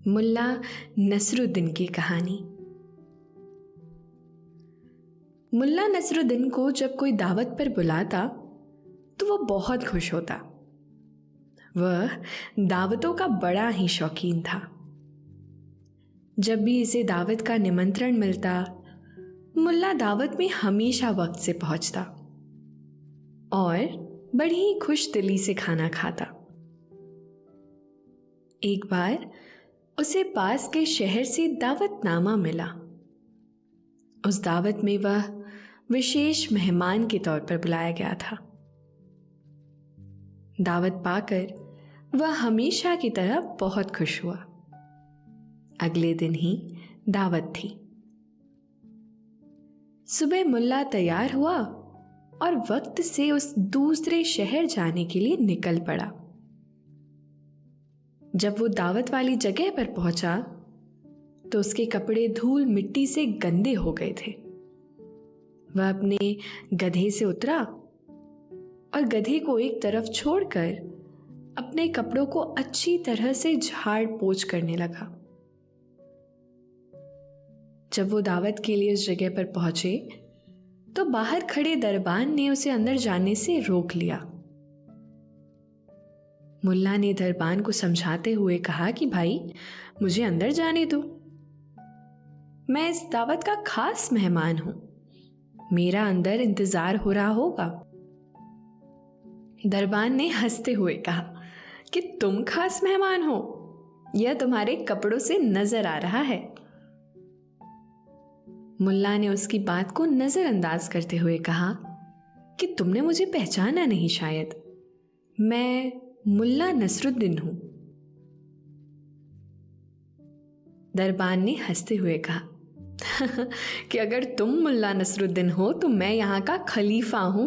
मुल्ला नसरुद्दीन की कहानी। मुल्ला नसरुद्दीन को जब कोई दावत पर बुलाता तो वह बहुत खुश होता। वह दावतों का बड़ा ही शौकीन था। जब भी इसे दावत का निमंत्रण मिलता, मुल्ला दावत में हमेशा वक्त से पहुंचता और बड़ी ही खुश दिली से खाना खाता। एक बार उसे पास के शहर से दावतनामा मिला। उस दावत में वह विशेष मेहमान के तौर पर बुलाया गया था। दावत पाकर वह हमेशा की तरह बहुत खुश हुआ। अगले दिन ही दावत थी। सुबह मुल्ला तैयार हुआ और वक्त से उस दूसरे शहर जाने के लिए निकल पड़ा। जब वो दावत वाली जगह पर पहुंचा तो उसके कपड़े धूल मिट्टी से गंदे हो गए थे। वह अपने गधे से उतरा और गधे को एक तरफ छोड़कर अपने कपड़ों को अच्छी तरह से झाड़ पोंछ करने लगा। जब वो दावत के लिए उस जगह पर पहुंचे तो बाहर खड़े दरबान ने उसे अंदर जाने से रोक लिया। मुल्ला ने दरबान को समझाते हुए कहा कि भाई, मुझे अंदर जाने दो। मैं इस दावत का खास मेहमान हूं। मेरा अंदर इंतजार हो रहा होगा। दरबान ने हंसते हुए कहा कि तुम खास मेहमान हो, यह तुम्हारे कपड़ों से नजर आ रहा है। मुल्ला ने उसकी बात को नजरअंदाज करते हुए कहा कि तुमने मुझे पहचाना नहीं शायद। मैं मुल्ला नसरुद्दीन हूं। दरबान ने हंसते हुए कहा कि अगर तुम मुल्ला नसरुद्दीन हो तो मैं यहां का खलीफा हूं।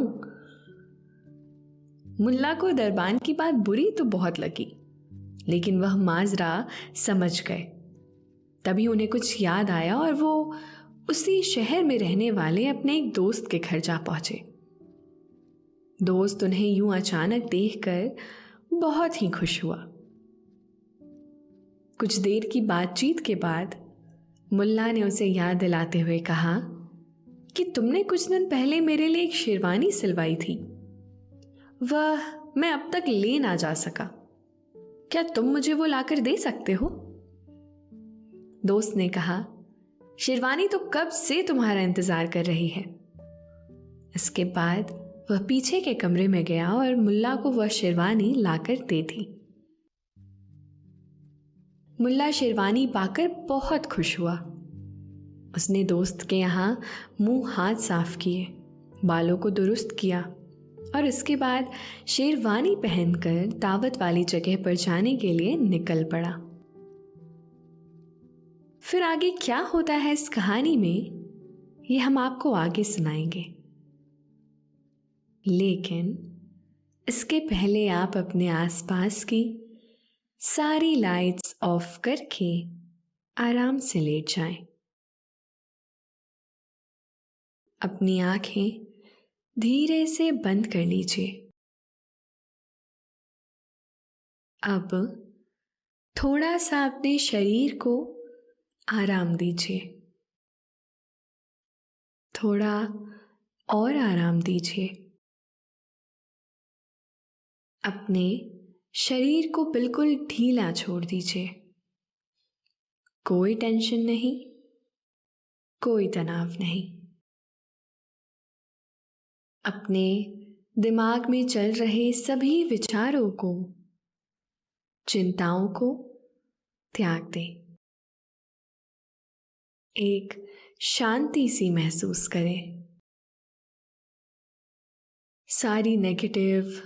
मुल्ला को दरबान की बात बुरी तो बहुत लगी, लेकिन वह माजरा समझ गए। तभी उन्हें कुछ याद आया और वो उसी शहर में रहने वाले अपने एक दोस्त के घर जा पहुंचे। दोस्त उन्हें यूं अचानक देखकर बहुत ही खुश हुआ। कुछ देर की बातचीत के बाद मुल्ला ने उसे याद दिलाते हुए कहा कि तुमने कुछ दिन पहले मेरे लिए एक शेरवानी सिलवाई थी। वह मैं अब तक ले ना जा सका। क्या तुम मुझे वो लाकर दे सकते हो? दोस्त ने कहा, शेरवानी तो कब से तुम्हारा इंतजार कर रही है। इसके बाद वह पीछे के कमरे में गया और मुल्ला को वह शेरवानी लाकर दे दी। मुल्ला शेरवानी पाकर बहुत खुश हुआ। उसने दोस्त के यहाँ मुंह हाथ साफ किए, बालों को दुरुस्त किया और इसके बाद शेरवानी पहनकर दावत वाली जगह पर जाने के लिए निकल पड़ा। फिर आगे क्या होता है इस कहानी में, ये हम आपको आगे सुनाएंगे। लेकिन इसके पहले आप अपने आसपास की सारी लाइट्स ऑफ करके आराम से लेट जाएं। अपनी आंखें धीरे से बंद कर लीजिए। अब थोड़ा सा अपने शरीर को आराम दीजिए। थोड़ा और आराम दीजिए। अपने शरीर को बिल्कुल ढीला छोड़ दीजिए। कोई टेंशन नहीं, कोई तनाव नहीं। अपने दिमाग में चल रहे सभी विचारों को, चिंताओं को त्याग दें। एक शांति सी महसूस करें। सारी नेगेटिव,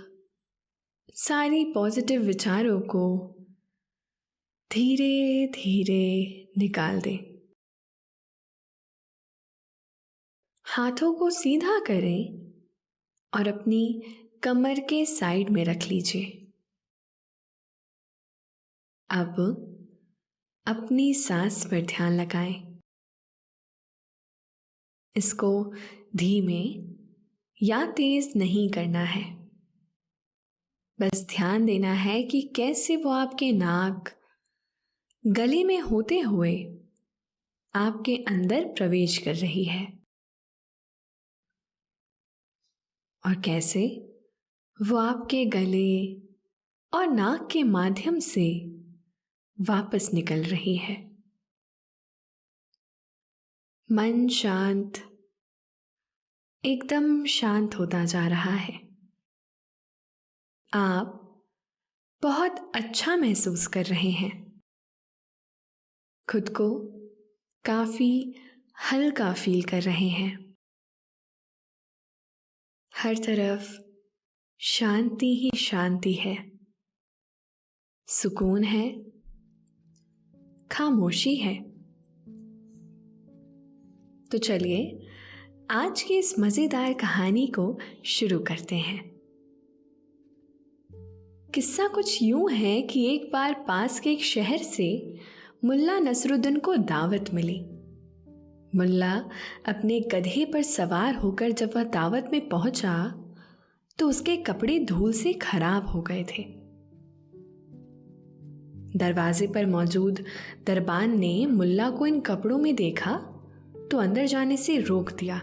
सारी पॉजिटिव विचारों को धीरे धीरे निकाल दें। हाथों को सीधा करें और अपनी कमर के साइड में रख लीजिए। अब अपनी सांस पर ध्यान लगाएं। इसको धीमे या तेज नहीं करना है। बस ध्यान देना है कि कैसे वो आपके नाक, गले में होते हुए आपके अंदर प्रवेश कर रही है। और कैसे वो आपके गले और नाक के माध्यम से वापस निकल रही है। मन शांत, एकदम शांत होता जा रहा है। आप बहुत अच्छा महसूस कर रहे हैं। खुद को काफी हल्का फील कर रहे हैं। हर तरफ शांति ही शांति है, सुकून है, खामोशी है। तो चलिए आज की इस मजेदार कहानी को शुरू करते हैं। किस्सा कुछ यूं है कि एक बार पास के एक शहर से मुल्ला नसरुद्दीन को दावत मिली। मुल्ला अपने गधे पर सवार होकर जब वह दावत में पहुंचा तो उसके कपड़े धूल से खराब हो गए थे। दरवाजे पर मौजूद दरबान ने मुल्ला को इन कपड़ों में देखा तो अंदर जाने से रोक दिया।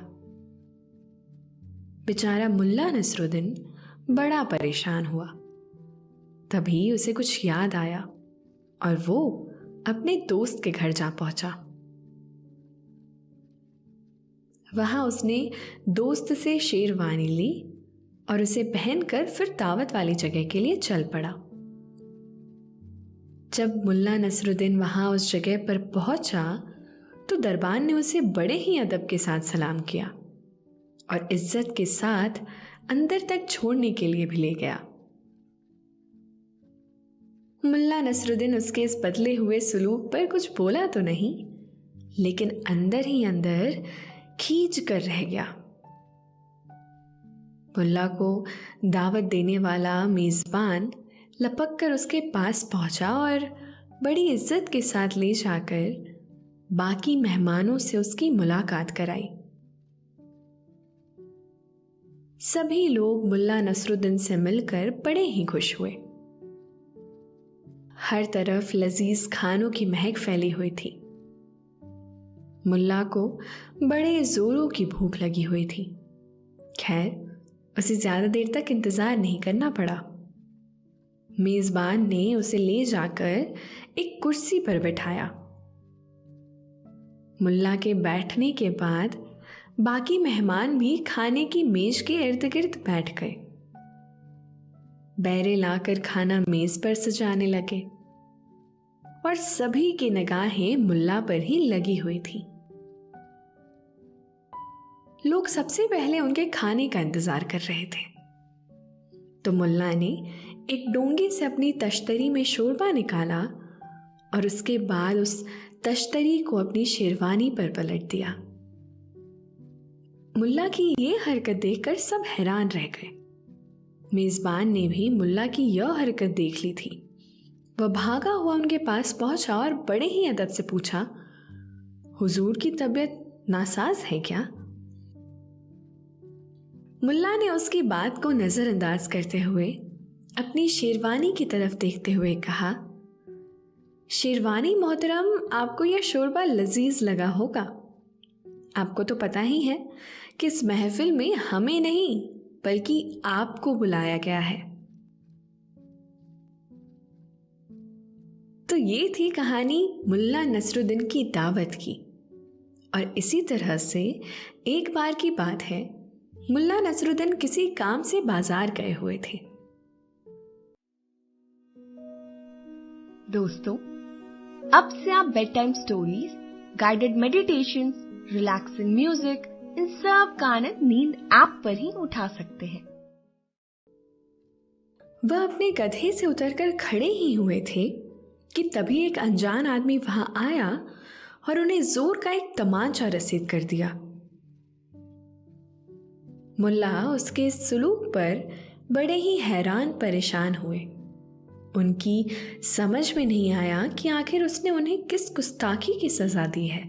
बेचारा मुल्ला नसरुद्दीन बड़ा परेशान हुआ। तभी उसे कुछ याद आया और वो अपने दोस्त के घर जा पहुंचा। वहां उसने दोस्त से शेरवानी ली और उसे पहनकर फिर दावत वाली जगह के लिए चल पड़ा। जब मुल्ला नसरुद्दीन वहां उस जगह पर पहुंचा तो दरबान ने उसे बड़े ही अदब के साथ सलाम किया और इज्जत के साथ अंदर तक छोड़ने के लिए भी ले गया। मुल्ला नसरुद्दीन उसके इस बदले हुए सलूक पर कुछ बोला तो नहीं, लेकिन अंदर ही अंदर खींच कर रह गया। मुल्ला को दावत देने वाला मेजबान लपक कर उसके पास पहुंचा और बड़ी इज्जत के साथ ले जाकर बाकी मेहमानों से उसकी मुलाकात कराई। सभी लोग मुल्ला नसरुद्दीन से मिलकर बड़े ही खुश हुए। हर तरफ लजीज खानों की महक फैली हुई थी। मुल्ला को बड़े जोरों की भूख लगी हुई थी। खैर, उसे ज्यादा देर तक इंतजार नहीं करना पड़ा। मेजबान ने उसे ले जाकर एक कुर्सी पर बैठाया। मुल्ला के बैठने के बाद बाकी मेहमान भी खाने की मेज के इर्द गिर्द बैठ गए। बैरे लाकर खाना मेज पर सजाने लगे और सभी की निगाहें मुल्ला पर ही लगी हुई थी। लोग सबसे पहले उनके खाने का इंतजार कर रहे थे। तो मुल्ला ने एक डोंगे से अपनी तश्तरी में शोरबा निकाला और उसके बाद उस तश्तरी को अपनी शेरवानी पर पलट दिया। मुल्ला की ये हरकत देखकर सब हैरान रह गए। मेजबान ने भी मुल्ला की यह हरकत देख ली थी। वह भागा हुआ उनके पास पहुंचा और बड़े ही अदब से पूछा, हुजूर की तबीयत नासाज है क्या? मुल्ला ने उसकी बात को नजरअंदाज करते हुए अपनी शेरवानी की तरफ देखते हुए कहा, शेरवानी मोहतरम, आपको यह शोरबा लजीज लगा होगा। आपको तो पता ही है कि इस महफिल में हमें नहीं बल्कि आपको बुलाया गया है। तो ये थी कहानी मुल्ला नसरुद्दीन की दावत की। और इसी तरह से एक बार की बात है, मुल्ला नसरुद्दीन किसी काम से बाजार गए हुए थे। दोस्तों, अब से आप bedtime stories, guided meditations, relaxing music, इन सब का आनंद नींद ऐप पर ही उठा सकते हैं। वह अपने गधे से उतरकर खड़े ही हुए थे कि तभी एक अनजान आदमी वहां आया और उन्हें जोर का एक तमाचा रसीद कर दिया। मुल्ला उसके सुलूक पर बड़े ही हैरान परेशान हुए। उनकी समझ में नहीं आया कि आखिर उसने उन्हें किस गुस्ताखी की सजा दी है।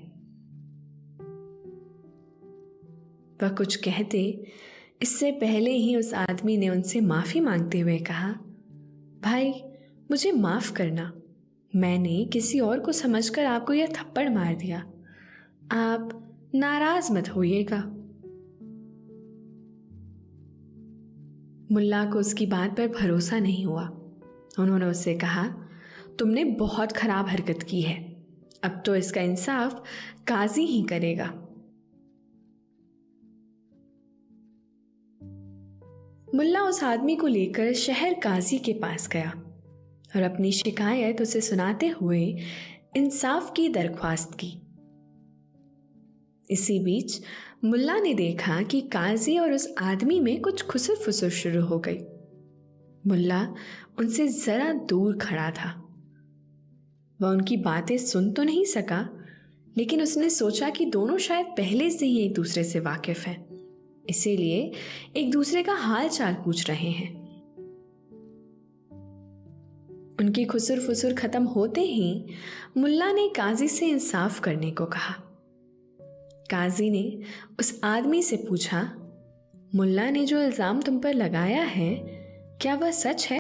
वह कुछ कहते इससे पहले ही उस आदमी ने उनसे माफी मांगते हुए कहा, भाई मुझे माफ करना, मैंने किसी और को समझकर आपको यह थप्पड़ मार दिया। आप नाराज मत होइएगा। मुल्ला को उसकी बात पर भरोसा नहीं हुआ। उन्होंने उससे कहा, तुमने बहुत खराब हरकत की है, अब तो इसका इंसाफ काजी ही करेगा। मुल्ला उस आदमी को लेकर शहर काजी के पास गया और अपनी शिकायत उसे सुनाते हुए इंसाफ की दरख्वास्त की। इसी बीच मुल्ला ने देखा कि काजी और उस आदमी में कुछ खुसर फुसर शुरू हो गई। मुल्ला उनसे जरा दूर खड़ा था। वह उनकी बातें सुन तो नहीं सका, लेकिन उसने सोचा कि दोनों शायद पहले से ही एक दूसरे से वाकिफ हैं, इसीलिए एक दूसरे का हाल चाल पूछ रहे हैं। उनकी खुसर फुसर खत्म होते ही मुल्ला ने काजी से इंसाफ करने को कहा। काजी ने उस आदमी से पूछा, मुल्ला ने जो इल्जाम तुम पर लगाया है, क्या वह सच है?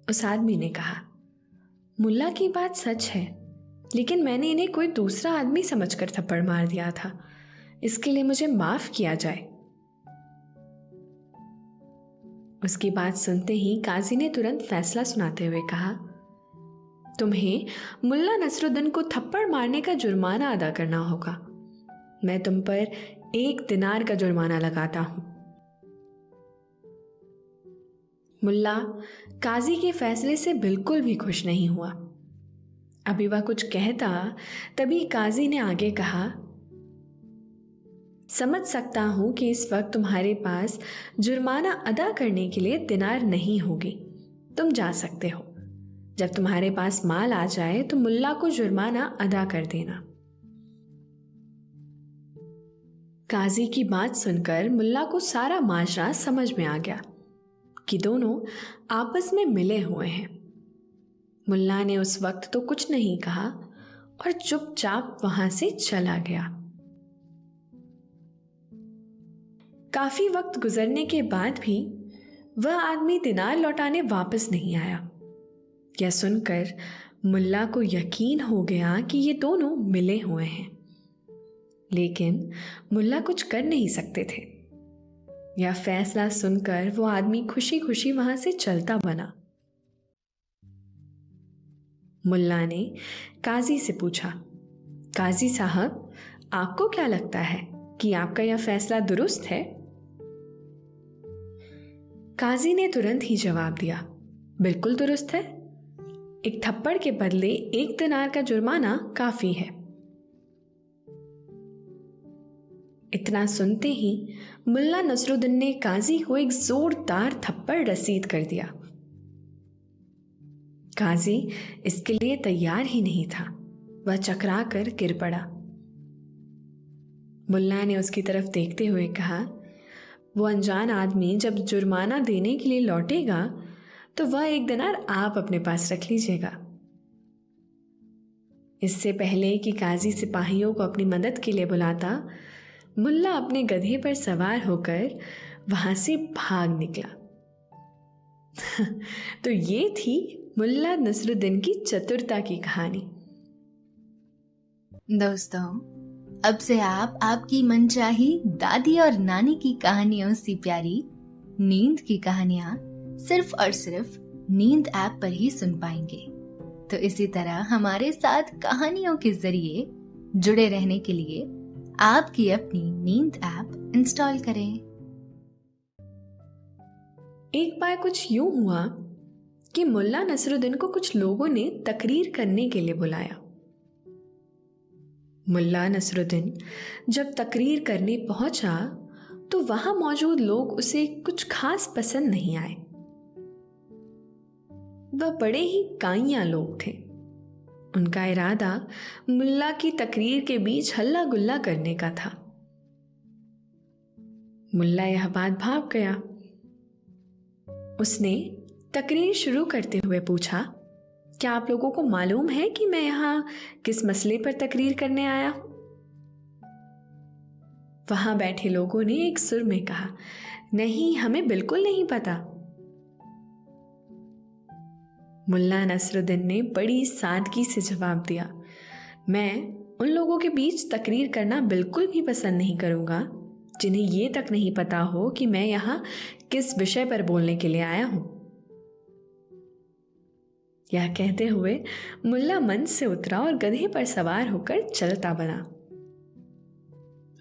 उस आदमी ने कहा, मुल्ला की बात सच है, लेकिन मैंने इन्हें कोई दूसरा आदमी समझकर थप्पड़ मार दिया था, इसके लिए मुझे माफ किया जाए। उसकी बात सुनते ही काजी ने तुरंत फैसला सुनाते हुए कहा, तुम्हें मुल्ला नसरुद्दीन को थप्पड़ मारने का जुर्माना अदा करना होगा। मैं तुम पर 1 दिनार का जुर्माना लगाता हूं। मुल्ला काजी के फैसले से बिल्कुल भी खुश नहीं हुआ। अभी वह कुछ कहता तभी काजी ने आगे कहा, समझ सकता हूं कि इस वक्त तुम्हारे पास जुर्माना अदा करने के लिए दिनार नहीं होगी, तुम जा सकते हो। जब तुम्हारे पास माल आ जाए तो मुल्ला को जुर्माना अदा कर देना। काजी की बात सुनकर मुल्ला को सारा माजरा समझ में आ गया कि दोनों आपस में मिले हुए हैं। मुल्ला ने उस वक्त तो कुछ नहीं कहा और चुपचाप वहां से चला गया। काफी वक्त गुजरने के बाद भी वह आदमी दिनार लौटाने वापस नहीं आया। यह सुनकर मुल्ला को यकीन हो गया कि ये दोनों मिले हुए हैं, लेकिन मुल्ला कुछ कर नहीं सकते थे। यह फैसला सुनकर वो आदमी खुशी खुशी वहां से चलता बना। मुल्ला ने काजी से पूछा, काजी साहब, आपको क्या लगता है कि आपका यह फैसला दुरुस्त है? काजी ने तुरंत ही जवाब दिया, बिल्कुल दुरुस्त है। एक थप्पड़ के बदले 1 दिनार का जुर्माना काफी है। इतना सुनते ही मुल्ला नसरुद्दीन ने काजी को एक जोरदार थप्पड़ रसीद कर दिया। काजी इसके लिए तैयार ही नहीं था, वह चकरा कर गिर पड़ा। मुल्ला ने उसकी तरफ देखते हुए कहा, वो अनजान आदमी जब जुर्माना देने के लिए लौटेगा तो वह 1 दिनार आप अपने पास रख लीजिएगा। इससे पहले कि काजी सिपाहियों को अपनी मदद के लिए बुलाता, मुल्ला अपने गधे पर सवार होकर वहां से भाग निकला। तो ये थी मुल्ला नसरुद्दीन की चतुरता की कहानी। दोस्तों, अब से आप आपकी मनचाही दादी और नानी की कहानियों से प्यारी नींद की कहानियां सिर्फ और सिर्फ नींद ऐप पर ही सुन पाएंगे। तो इसी तरह हमारे साथ कहानियों के जरिए जुड़े रहने के लिए आपकी अपनी नींद ऐप इंस्टॉल करें। एक बार कुछ यूं हुआ कि मुल्ला नसरुद्दीन को कुछ लोगों ने तकरीर करने के लिए बुलाया। मुल्ला नसरुद्दीन जब तकरीर करने पहुंचा तो वहां मौजूद लोग उसे कुछ खास पसंद नहीं आए। वह बड़े ही काइयां लोग थे। उनका इरादा मुल्ला की तकरीर के बीच हल्ला गुल्ला करने का था। मुल्ला यह बात भाप गया। उसने तकरीर शुरू करते हुए पूछा, क्या आप लोगों को मालूम है कि मैं यहां किस मसले पर तकरीर करने आया हूं? वहां बैठे लोगों ने एक सुर में कहा, नहीं, हमें बिल्कुल नहीं पता। मुल्ला नसरुद्दीन ने बड़ी सादगी से जवाब दिया, मैं उन लोगों के बीच तकरीर करना बिल्कुल भी पसंद नहीं करूँगा जिन्हें ये तक नहीं पता हो कि मैं यहाँ किस विषय पर बोलने के लिए आया हूँ। यह कहते हुए मुल्ला मंच से उतरा और गधे पर सवार होकर चलता बना।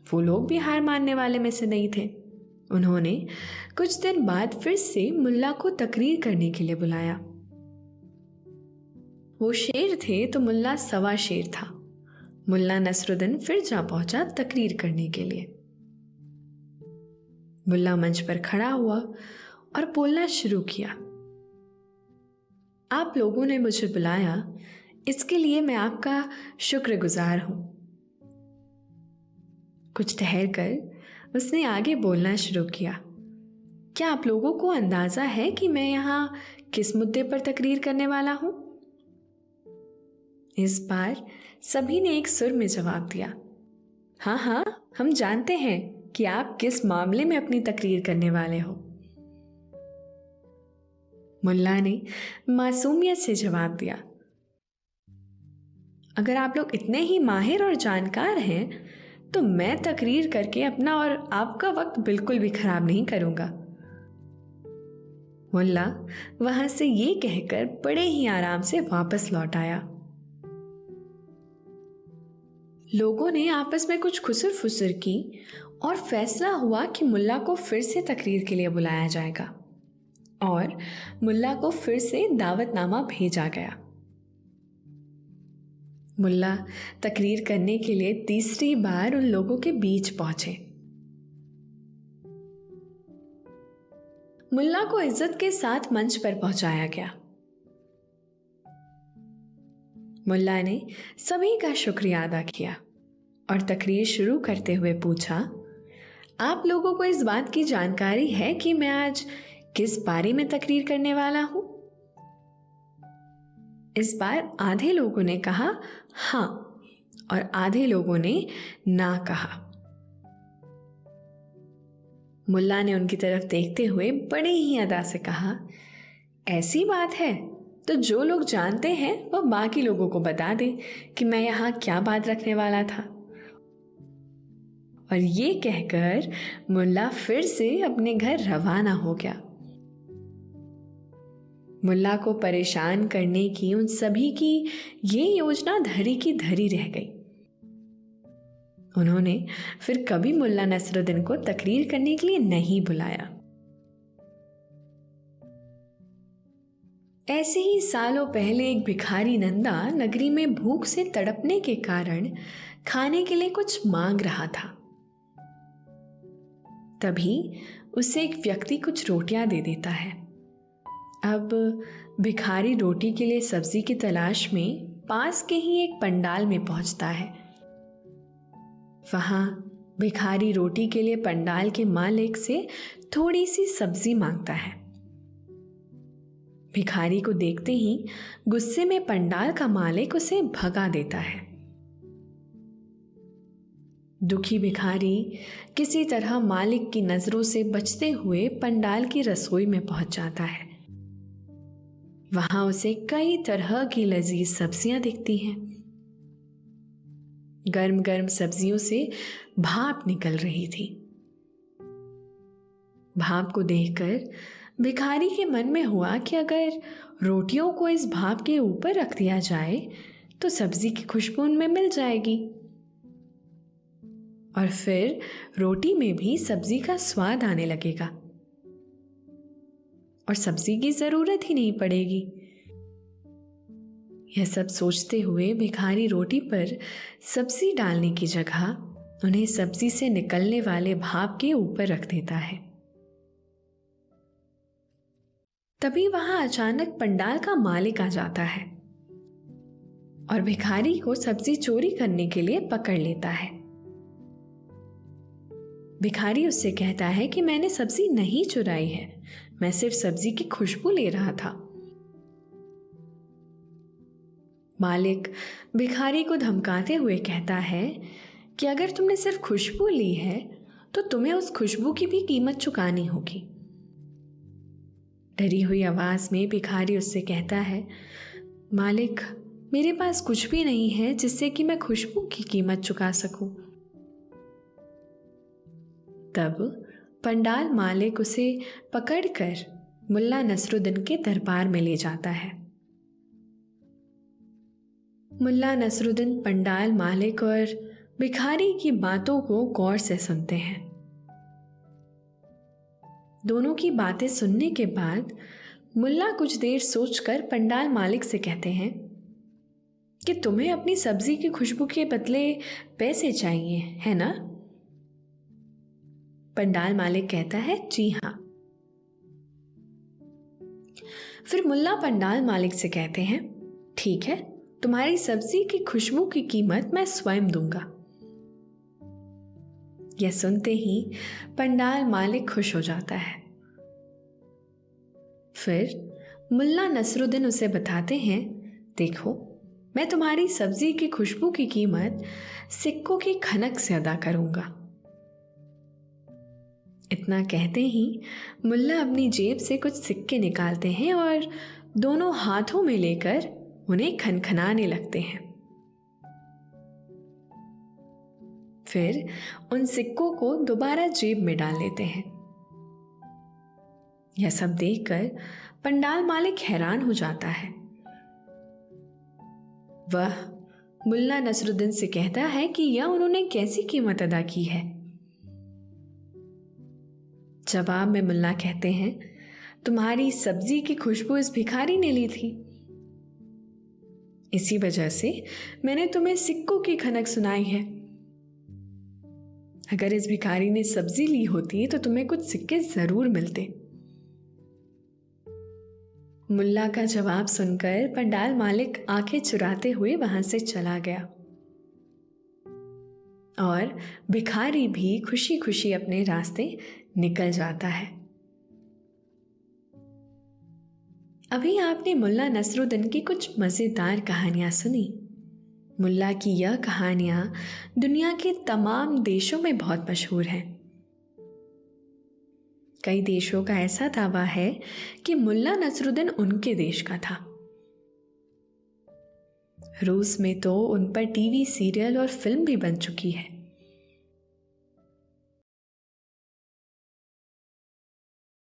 वो लोग भी हार मानने वाले में से नहीं थे। उन्होंने कुछ दिन बाद फिर से मुल्ला को तकरीर करने के लिए बुलाया। वो शेर थे तो मुल्ला सवा शेर था। मुल्ला नसरुद्दीन फिर जा पहुंचा तकरीर करने के लिए। मुल्ला मंच पर खड़ा हुआ और बोलना शुरू किया, आप लोगों ने मुझे बुलाया, इसके लिए मैं आपका शुक्रगुजार हूं। कुछ ठहर कर उसने आगे बोलना शुरू किया, क्या आप लोगों को अंदाजा है कि मैं यहाँ किस मुद्दे पर तकरीर करने वाला हूं? इस बार सभी ने एक सुर में जवाब दिया, हाँ हाँ, हम जानते हैं कि आप किस मामले में अपनी तकरीर करने वाले हो। मुल्ला ने मासूमियत से जवाब दिया, अगर आप लोग इतने ही माहिर और जानकार हैं तो मैं तकरीर करके अपना और आपका वक्त बिल्कुल भी खराब नहीं करूंगा। मुल्ला वहां से ये कहकर बड़े ही आराम से वापस लौट आया। लोगों ने आपस में कुछ खुसर फुसर की और फैसला हुआ कि मुल्ला को फिर से तकरीर के लिए बुलाया जाएगा और मुल्ला को फिर से दावतनामा भेजा गया। मुल्ला तकरीर करने के लिए तीसरी बार उन लोगों के बीच पहुंचे। मुल्ला को इज्जत के साथ मंच पर पहुंचाया गया। मुल्ला ने सभी का शुक्रिया अदा किया और तकरीर शुरू करते हुए पूछा, आप लोगों को इस बात की जानकारी है कि मैं आज किस बारे में तकरीर करने वाला हूं? इस बार आधे लोगों ने कहा हाँ और आधे लोगों ने ना कहा। मुल्ला ने उनकी तरफ देखते हुए बड़े ही अदा से कहा, ऐसी बात है तो जो लोग जानते हैं वह बाकी लोगों को बता दे कि मैं यहाँ क्या बात रखने वाला था। और ये कहकर मुल्ला फिर से अपने घर रवाना हो गया। मुल्ला को परेशान करने की उन सभी की ये योजना धरी की धरी रह गई। उन्होंने फिर कभी मुल्ला नसरुद्दीन को तकरीर करने के लिए नहीं बुलाया। ऐसे ही सालों पहले एक भिखारी नंदा नगरी में भूख से तड़पने के कारण खाने के लिए कुछ मांग रहा था। तभी उसे एक व्यक्ति कुछ रोटियां दे देता है। अब भिखारी रोटी के लिए सब्जी की तलाश में पास के ही एक पंडाल में पहुंचता है। वहां भिखारी रोटी के लिए पंडाल के मालिक से थोड़ी सी सब्जी मांगता है। भिखारी को देखते ही गुस्से में पंडाल का मालिक उसे भगा देता है। दुखी भिखारी किसी तरह मालिक की नजरों से बचते हुए पंडाल की रसोई में पहुंच जाता है। वहां उसे कई तरह की लजीज सब्जियां दिखती हैं। गर्म गर्म सब्जियों से भाप निकल रही थी। भाप को देखकर भिखारी के मन में हुआ कि अगर रोटियों को इस भाप के ऊपर रख दिया जाए तो सब्जी की खुशबू उनमें मिल जाएगी और फिर रोटी में भी सब्जी का स्वाद आने लगेगा और सब्जी की जरूरत ही नहीं पड़ेगी। यह सब सोचते हुए भिखारी रोटी पर सब्जी डालने की जगह उन्हें सब्जी से निकलने वाले भाप के ऊपर रख देता है। तभी वहां अचानक पंडाल का मालिक आ जाता है और भिखारी को सब्जी चोरी करने के लिए पकड़ लेता है। भिखारी उससे कहता है कि मैंने सब्जी नहीं चुराई है, मैं सिर्फ सब्जी की खुशबू ले रहा था। मालिक भिखारी को धमकाते हुए कहता है कि अगर तुमने सिर्फ खुशबू ली है तो तुम्हें उस खुशबू की भी कीमत चुकानी होगी। डरी हुई आवाज में भिखारी उससे कहता है, मालिक, मेरे पास कुछ भी नहीं है जिससे कि मैं खुशबू की कीमत चुका सकूं। तब पंडाल मालिक उसे पकड़कर मुल्ला नसरुद्दीन के दरबार में ले जाता है। मुल्ला नसरुद्दीन पंडाल मालिक और भिखारी की बातों को गौर से सुनते हैं। दोनों की बातें सुनने के बाद मुल्ला कुछ देर सोचकर पंडाल मालिक से कहते हैं कि तुम्हें अपनी सब्जी की खुशबू के बदले पैसे चाहिए, है ना? पंडाल मालिक कहता है, जी हाँ। फिर मुल्ला पंडाल मालिक से कहते हैं, ठीक है, तुम्हारी सब्जी की खुशबू की कीमत मैं स्वयं दूंगा। यह सुनते ही पंडाल मालिक खुश हो जाता है। फिर मुल्ला नसरुद्दीन उसे बताते हैं, देखो, मैं तुम्हारी सब्जी की खुशबू की कीमत सिक्कों की खनक से अदा करूंगा। इतना कहते ही मुल्ला अपनी जेब से कुछ सिक्के निकालते हैं और दोनों हाथों में लेकर उन्हें खनखनाने लगते हैं। फिर उन सिक्कों को दोबारा जेब में डाल लेते हैं। यह सब देखकर पंडाल मालिक हैरान हो जाता है। वह मुल्ला नसरुद्दीन से कहता है कि यह उन्होंने कैसी कीमत अदा की है। जवाब में मुल्ला कहते हैं, तुम्हारी सब्जी की खुशबू इस भिखारी ने ली थी, इसी वजह से मैंने तुम्हें सिक्कों की खनक सुनाई है। अगर इस भिखारी ने सब्जी ली होती तो तुम्हें कुछ सिक्के जरूर मिलते। मुल्ला का जवाब सुनकर पंडाल मालिक आंखें चुराते हुए वहां से चला गया और भिखारी भी खुशी खुशी अपने रास्ते निकल जाता है। अभी आपने मुल्ला नसरुद्दीन की कुछ मजेदार कहानियां सुनी। मुल्ला की यह कहानियां दुनिया के तमाम देशों में बहुत मशहूर हैं। कई देशों का ऐसा दावा है कि मुल्ला नसरुद्दीन उनके देश का था। रूस में तो उन पर टीवी सीरियल और फिल्म भी बन चुकी है।